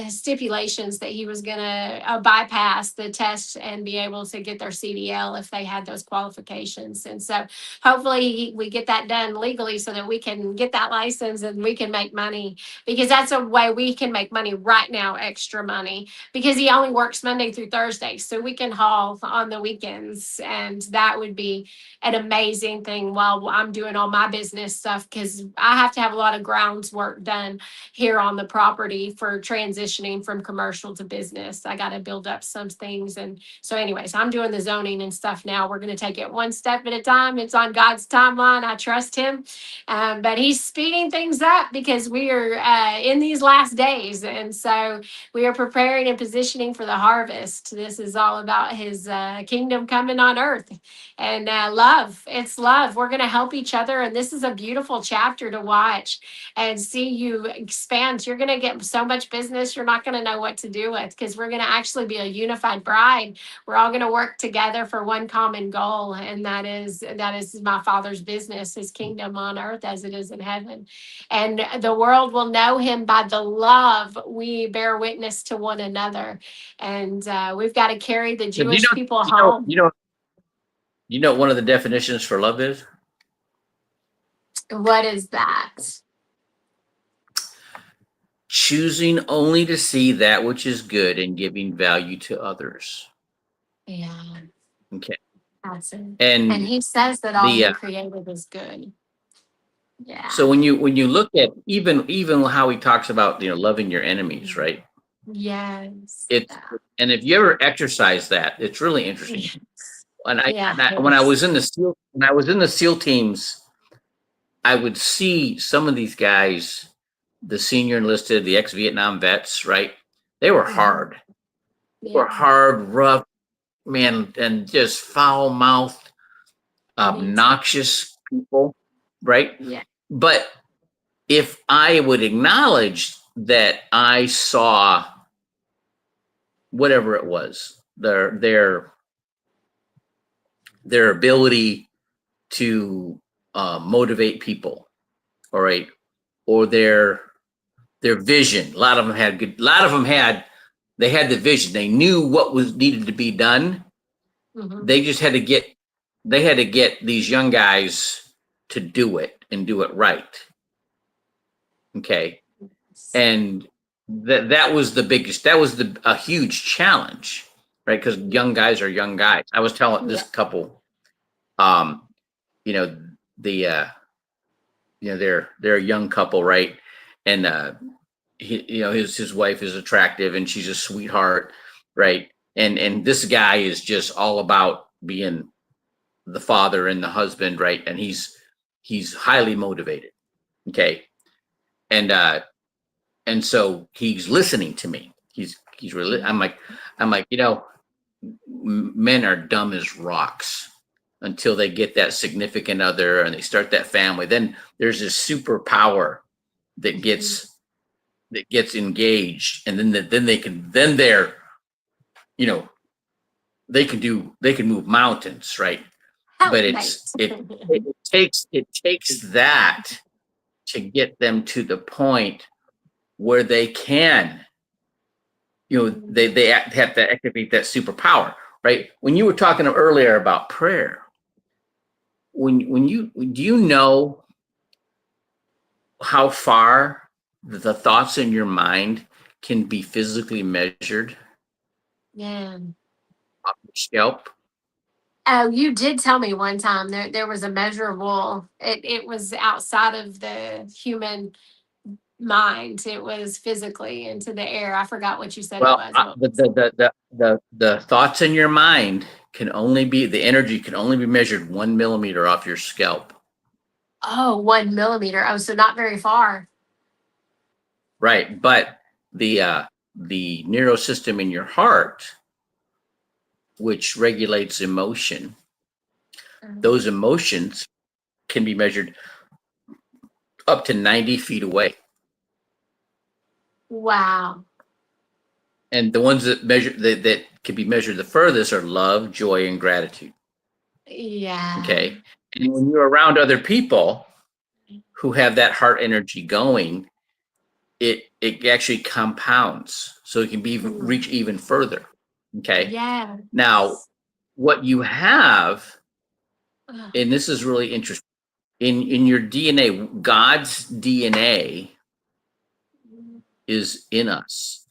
stipulations that he was going to bypass the test and be able to get their CDL if they had those qualifications. And so hopefully we get that done legally so that we can get that license and we can make money, because that's a way we can make money right now, extra money, because he only works Monday through Thursday. So we can haul on the weekends. And that would be an amazing thing while I'm doing all my business stuff, because I have to have a lot of grounds work done here on the property for transitioning from commercial to business. I got to build up some things. And so anyways, I'm doing the zoning and stuff now. We're going to take it one step at a time. It's on God's timeline. I trust him. But he's speeding things up because we are in these last days. And so we are preparing and positioning for the harvest. This is all about his kingdom coming on earth, and love. It's love. We're going to help each other. And this is a beautiful chapter to watch and see you expand. You're going to get so much business. You're not going to know what to do with, because we're going to actually be a unified bride. We're all going to work together for one common goal. And that is my Father's business, his kingdom on earth as it is in heaven. And the world will know him by the love we bear witness to one another. And we've got to carry the Jewish people home. You know what one of the definitions for love is? What is that? Choosing only to see that which is good and giving value to others. Yeah. Okay. That's it. And he says that all he created is good. Yeah. So when you look at even how he talks about, loving your enemies, right? Yes. And if you ever exercise that, it's really interesting. Yes. And when I was in the SEAL teams, I would see some of these guys, the senior enlisted, the ex-Vietnam vets, right? They were hard. They were hard, rough, man, and just foul-mouthed, obnoxious people, right? Yeah. But if I would acknowledge that I saw whatever it was, their ability to motivate people, all right, or their vision. A lot of them had they had the vision. They knew what was needed to be done. Mm-hmm. They just had to get these young guys to do it and do it right. Okay. And that was the biggest, a huge challenge, right? Because young guys are young guys. I was telling this couple, they're a young couple, right? And his wife is attractive and she's a sweetheart, right? And this guy is just all about being the father and the husband, right? And he's highly motivated. Okay. And so he's listening to me. He's really, I'm like, men are dumb as rocks until they get that significant other and they start that family. Then there's this superpower that gets engaged, and then they can move mountains, right? But it takes that to get them to the point where they can, they have to activate that superpower, right? When you were talking earlier about prayer, do you know how far the thoughts in your mind can be physically measured? Yeah. Off your scalp? Oh, you did tell me one time there was a measurable. It was outside of the human mind. It was physically into the air. I forgot what you said it Well, was. What was the thoughts in your mind can only be, the energy can only be measured 1 millimeter off your scalp. Oh, 1 millimeter. Oh, so not very far. Right. But the neurosystem in your heart, which regulates emotion, those emotions can be measured up to 90 feet away. Wow. And the ones that can be measured the furthest are love, joy, and gratitude. Yeah. Okay. And when you're around other people who have that heart energy going, it actually compounds, so it can be reach even further. Okay. Yeah. Now, what you have, and this is really interesting, in your DNA, God's DNA is in us.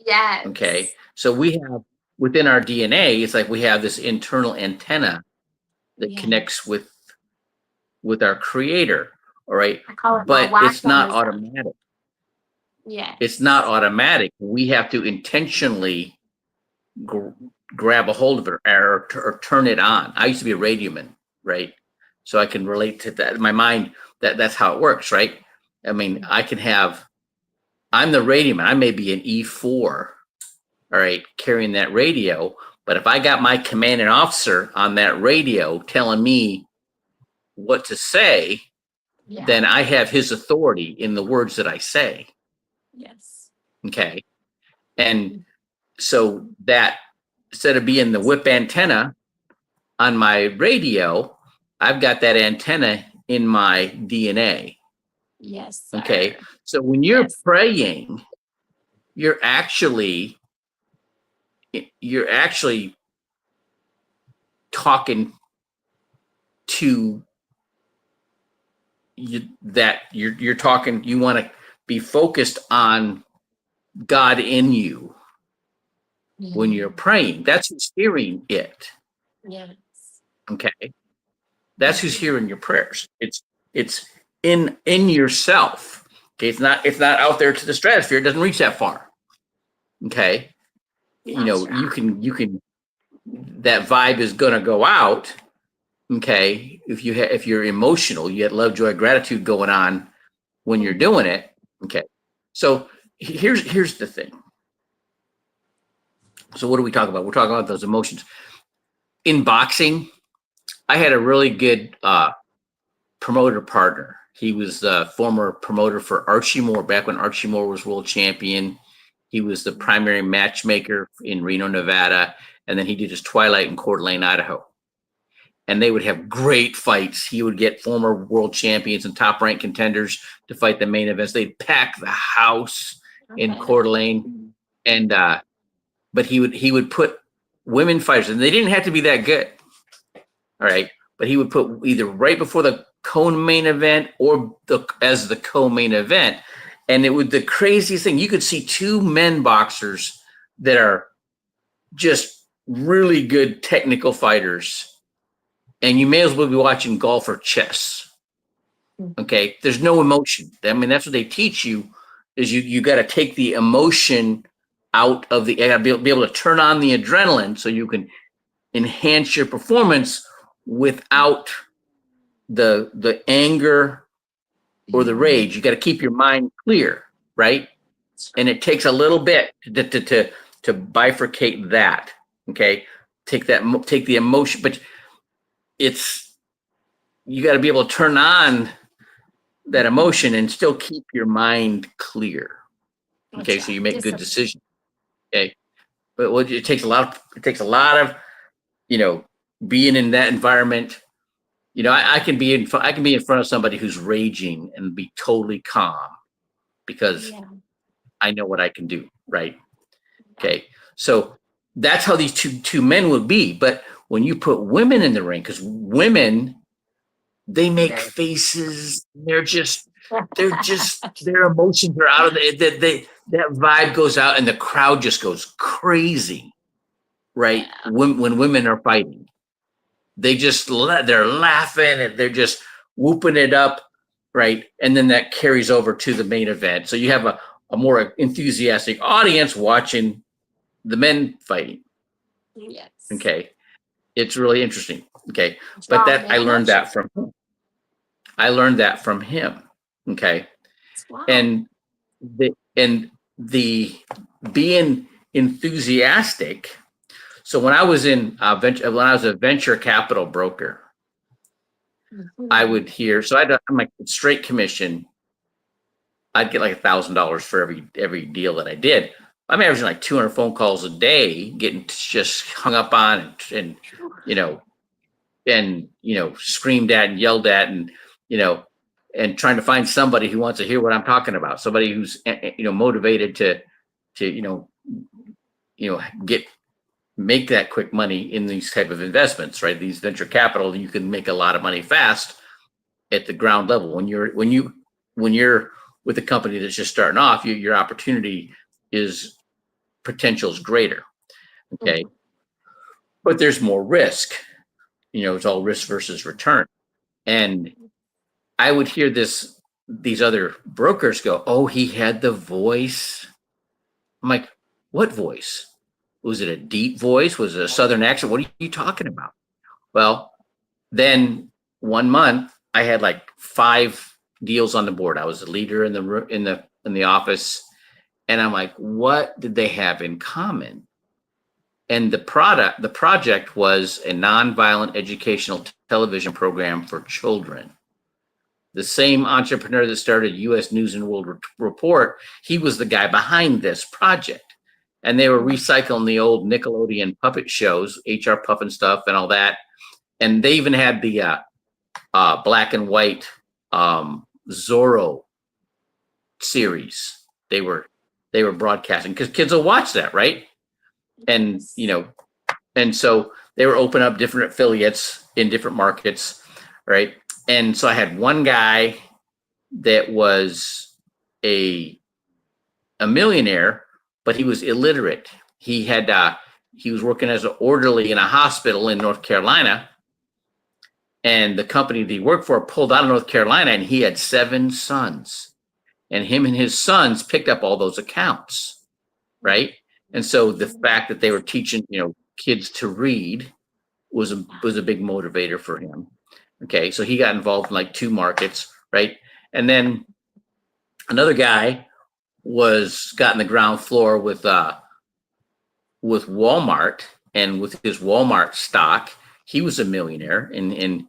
Yes. Okay. So we have within our DNA, it's like we have this internal antenna that connects with our creator. All right. I call it but my it's not wax automatic. Yeah. It's not automatic. We have to intentionally grab a hold of it or turn it on. I used to be a radioman, right? So I can relate to that in my mind. That's how it works, right? I mean, I'm the radioman. I may be an E4, all right, carrying that radio. But if I got my commanding officer on that radio telling me what to say, then I have his authority in the words that I say. Yes. Okay. And so that instead of being the whip antenna on my radio, I've got that antenna in my DNA. Yes. Sir. Okay. So when you're praying, you're actually talking to you, that you're talking, you want to be focused on God in you when you're praying. That's who's hearing it. Yes. Okay. That's who's hearing your prayers. It's in yourself. Okay. It's not out there to the stratosphere. It doesn't reach that far. Okay. You know, you can that vibe is going to go out. Okay. If you're emotional, you get love, joy, gratitude going on when you're doing it. Okay. So here's the thing. So what do we talk about? We're talking about those emotions. In boxing, I had a really good promoter partner. He was the former promoter for Archie Moore back when Archie Moore was world champion. He was the primary matchmaker in Reno, Nevada, and then he did his twilight in Coeur d'Alene, Idaho. And they would have great fights. He would get former world champions and top ranked contenders to fight the main events. They'd pack the house in Coeur d'Alene, and but he would put women fighters, and they didn't have to be that good. All right. But he would put either right before the co-main event or as the co-main event. And it was the craziest thing. You could see two men boxers that are just really good technical fighters. And you may as well be watching golf or chess. Okay. There's no emotion. I mean, that's what they teach you is you got to take the emotion out of the, be able to turn on the adrenaline so you can enhance your performance without the anger or the rage. You got to keep your mind clear, right? And it takes a little bit to bifurcate that. Okay, take the emotion, but you got to be able to turn on that emotion and still keep your mind clear. Okay, so you make good decisions. Okay, but it takes a lot of being in that environment. I can be in front of somebody who's raging and be totally calm because I know what I can do, right? Okay, so that's how these two men would be. But when you put women in the ring, because women, they make faces. They're just their emotions are out of that vibe goes out, and the crowd just goes crazy, right? When women are fighting. they're laughing and they're just whooping it up, right? And then that carries over to the main event. So you have a more enthusiastic audience watching the men fighting. Yes. Okay. It's really interesting. Okay. But Strong I learned emotion. that from him. I learned that from him. Okay. Wow. And the being enthusiastic. So when I was in when I was a venture capital broker, I would hear, so I'm like straight commission. I'd get like $1,000 for every deal that I did. I'm averaging like 200 phone calls a day, getting just hung up on and screamed at and yelled at and and trying to find somebody who wants to hear what I'm talking about. Somebody who's motivated to make that quick money in these type of investments, right? These venture capital, you can make a lot of money fast at the ground level. When you're with a company that's just starting off, your opportunity potential is greater. Okay. Mm-hmm. But there's more risk. It's all risk versus return. And I would hear these other brokers go, "Oh, he had the voice." I'm like, "What voice? Was it a deep voice? Was it a Southern accent? What are you talking about?" Well, then one month I had like 5 deals on the board. I was the leader in the office, and I'm like, "What did they have in common?" And the project was a nonviolent educational television program for children. The same entrepreneur that started U.S. News and World Report, he was the guy behind this project. And they were recycling the old Nickelodeon puppet shows, HR Puff and stuff and all that. And they even had the black and white Zorro series. They were broadcasting because kids will watch that, right? And and so they were opening up different affiliates in different markets, right? And so I had one guy that was a millionaire, but he was illiterate. He was working as an orderly in a hospital in North Carolina, and the company that he worked for pulled out of North Carolina, and he had 7 sons, and him and his sons picked up all those accounts, right? And so the fact that they were teaching, kids to read was a big motivator for him. Okay, so he got involved in like 2 markets, right? And then another guy got in the ground floor with Walmart, and with his Walmart stock, he was a millionaire, and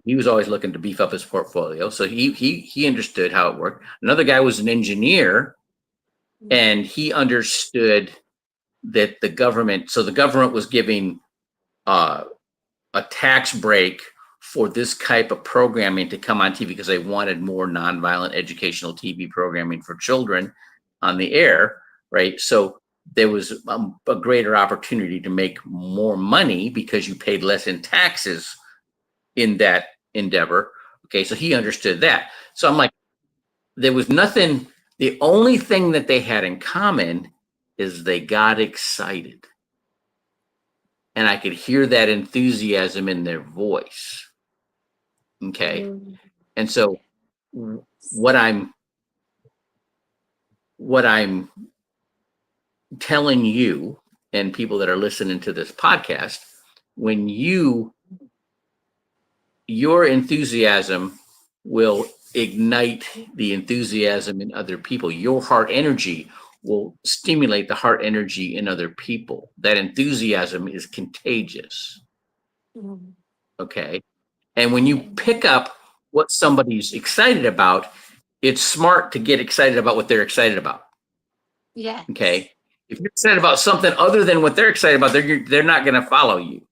he was always looking to beef up his portfolio. So he understood how it worked. Another guy was an engineer, and he understood that the government was giving a tax break for this type of programming to come on TV because they wanted more nonviolent educational TV programming for children on the air, right? So there was a greater opportunity to make more money because you paid less in taxes in that endeavor. Okay, so he understood that. So I'm like, there was nothing, the only thing that they had in common is they got excited. And I could hear that enthusiasm in their voice. Okay. And so what I'm telling you and people that are listening to this podcast, when your enthusiasm will ignite the enthusiasm in other people. Your heart energy will stimulate the heart energy in other people. That enthusiasm is contagious. Okay. And when you pick up what somebody's excited about, it's smart to get excited about what they're excited about. Yeah. Okay. If you're excited about something other than what they're excited about, they're not going to follow you.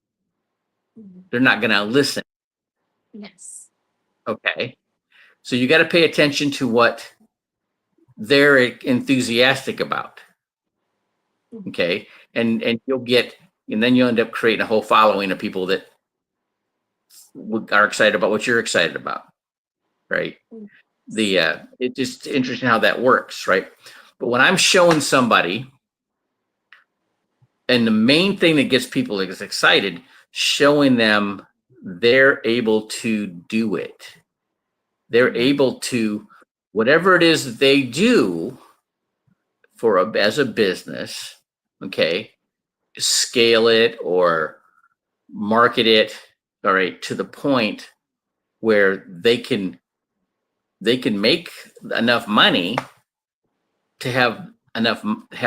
They're not going to listen. Yes. Okay. So you got to pay attention to what they're enthusiastic about. Okay. And then you'll end up creating a whole following of people that are excited about what you're excited about. Right. It's just interesting how that works. Right. But when I'm showing somebody, and the main thing that gets people excited, showing them they're able to do it. They're able to, whatever it is that they do as a business, okay, scale it or market it, all right, to the point where they can make enough money to have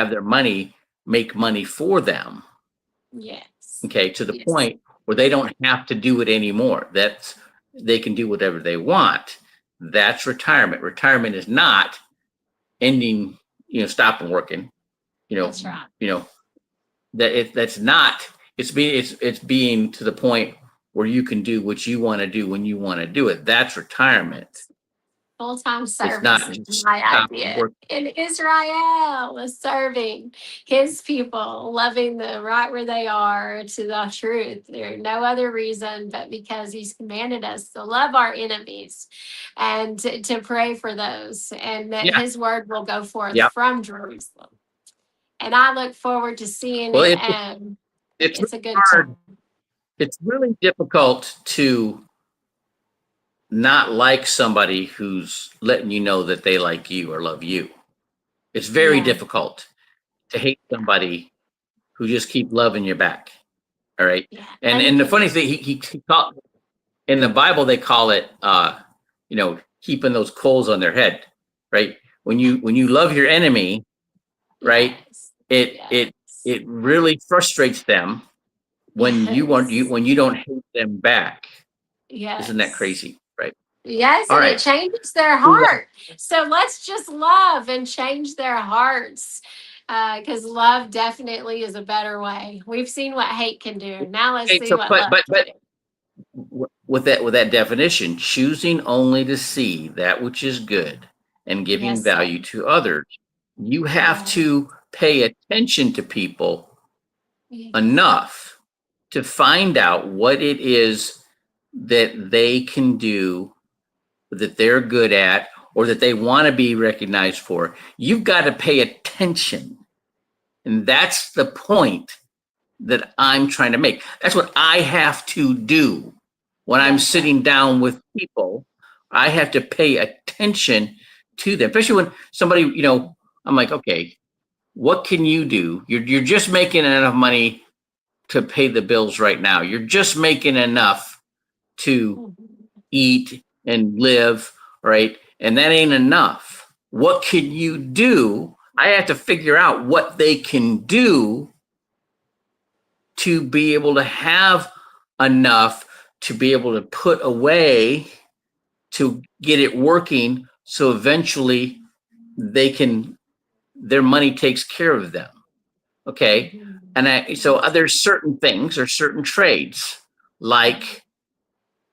their money make money for them, Yes. okay, to the Yes. point where they don't have to do it anymore. They can do whatever they want. That's retirement. Retirement is not ending, stopping working, That's right. that's not, it's being to the point where you can do what you want to do when you want to do it. That's retirement. Full-time It's service not is just my stop idea. working. In Israel was serving his people, loving them right where they are to the truth. There's no other reason but because he's commanded us to love our enemies and to pray for those, and that Yeah. his word will go forth Yeah. from Jerusalem. And I look forward to seeing Well, it, it's and it's it's a really good hard. time. It's really difficult to not like somebody who's letting you know that they like you or love you. It's very Yeah. difficult to hate somebody who just keep loving you back. All right. Yeah. And the funny thing, he called, in the Bible they call it keeping those coals on their head, right? When you love your enemy, right? Yes. It it Yes. it really frustrates them when Yes. when you don't hate them back. Isn't that Yes. crazy? Right. Yes, All and it right. changes their heart. So let's just love and change their hearts, because love definitely is a better way. We've seen what hate can do. Now let's Okay, see so what but love but can but do. with that definition, choosing only to see that which is good and giving Yes, sir. value to others, you have Yes. to pay attention to people Yes. enough to find out what it is that they can do, that they're good at, or that they want to be recognized for. You've got to pay attention. And that's the point that I'm trying to make. That's what I have to do when I'm Yes, sir. sitting down with people. I have to pay attention to them, especially when somebody, I'm like, okay, what can you do? You're just making enough money to pay the bills right now. You're just making enough to eat and live, right? And that ain't enough. What can you do? I have to figure out what they can do to be able to have enough to be able to put away to get it working, so eventually their money takes care of them. Okay. And so there's certain things or certain trades like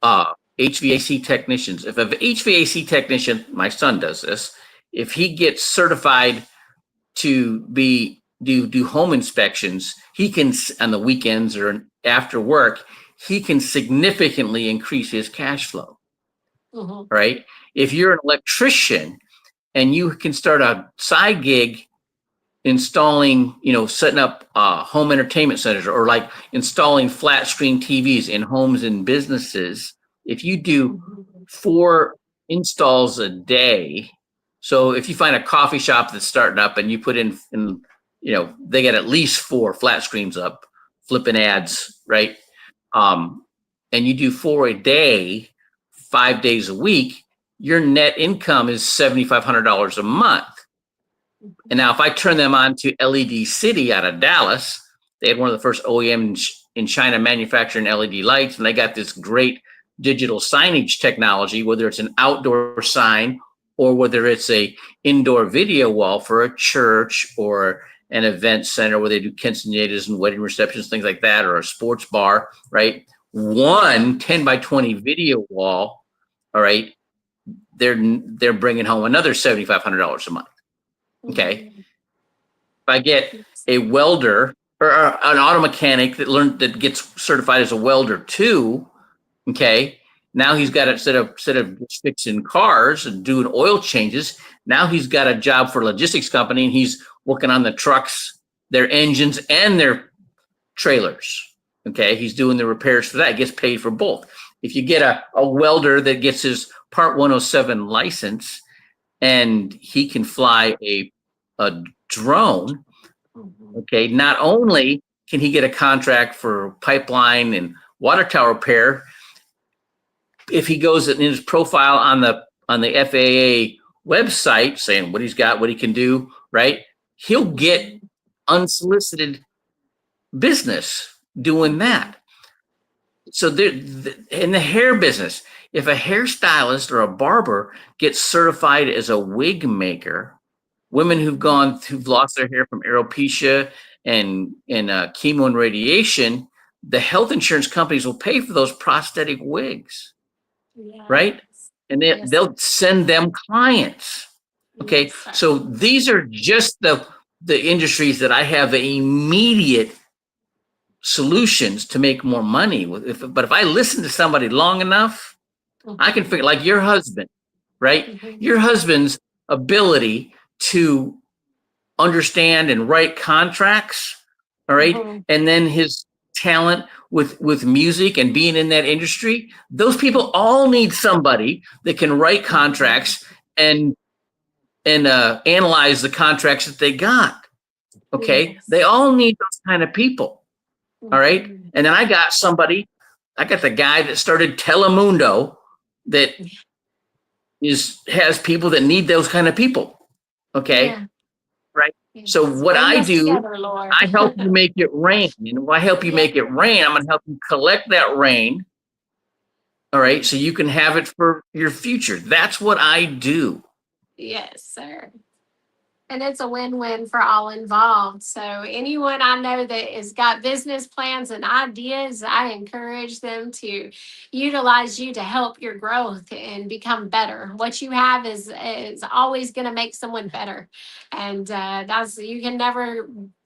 HVAC technicians. If an HVAC technician, my son does this, if he gets certified to do home inspections, he can, on the weekends or after work, he can significantly increase his cash flow. Right? If you're an electrician and you can start a side gig installing, setting up home entertainment centers, or like installing flat screen TVs in homes and businesses, if you do 4 installs a day, so if you find a coffee shop that's starting up and you put in they get at least 4 flat screens up, flipping ads, right? And you do 4 a day, 5 days a week, your net income is $7,500 a month. And now if I turn them on to LED City out of Dallas, they had one of the first OEMs in China manufacturing LED lights, and they got this great digital signage technology, whether it's an outdoor sign or whether it's a indoor video wall for a church or an event center where they do quinceañeras and wedding receptions, things like that, or a sports bar, right? One 10 by 20 video wall, all right, they're bringing home another $7,500 a month. Okay. If I get a welder or an auto mechanic that gets certified as a welder too, okay, now he's got, instead of just fixing cars and doing oil changes, now he's got a job for a logistics company and he's working on the trucks, their engines, and their trailers. Okay, he's doing the repairs for that. He gets paid for both. If you get a welder that gets his Part 107 license and he can fly a drone, okay, not only can he get a contract for pipeline and water tower repair, if he goes in his profile on the FAA website saying what he's got, what he can do, right? He'll get unsolicited business doing that. So in the hair business, if a hairstylist or a barber gets certified as a wig maker, women who've lost their hair from alopecia and chemo and radiation, the health insurance companies will pay for those prosthetic wigs, right? And they'll send them clients. Okay, so these are just the industries that I have immediate solutions to make more money with. But if I listen to somebody long enough, I can figure, like your husband, right? Your husband's ability to understand and write contracts, all right? And then his talent with music and being in that industry, those people all need somebody that can write contracts and analyze the contracts that they got. Okay, they all need those kind of people. All right, and then I got the guy that started Telemundo that has people that need those kind of people. Okay, right. So what I do, I help you make it rain. And when I help you make it rain, I'm going to help you collect that rain. All right, so you can have it for your future. That's what I do. Yes, sir. And it's a win-win for all involved. So anyone I know that has got business plans and ideas, I encourage them to utilize you to help your growth and become better. What you have is always going to make someone better. And you can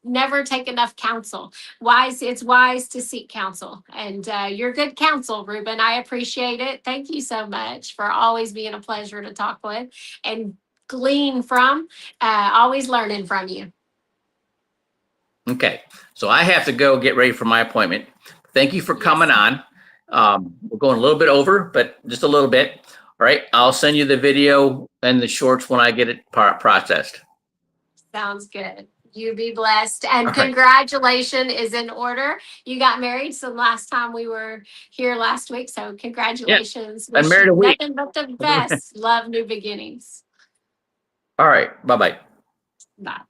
never take enough counsel. It's wise to seek counsel. And you're good counsel, Ruben. I appreciate it. Thank you so much for always being a pleasure to talk with and glean from. Always learning from you. Okay, so I have to go get ready for my appointment. Thank you for coming on. We're going a little bit over, but just a little bit. All right, I'll send you the video and the shorts when I get it processed. Sounds good. You be blessed. And congratulations is in order. You got married so last time we were here last week. So congratulations. I'm married a week. Nothing but the best. Love new beginnings. All right. Bye-bye. Bye.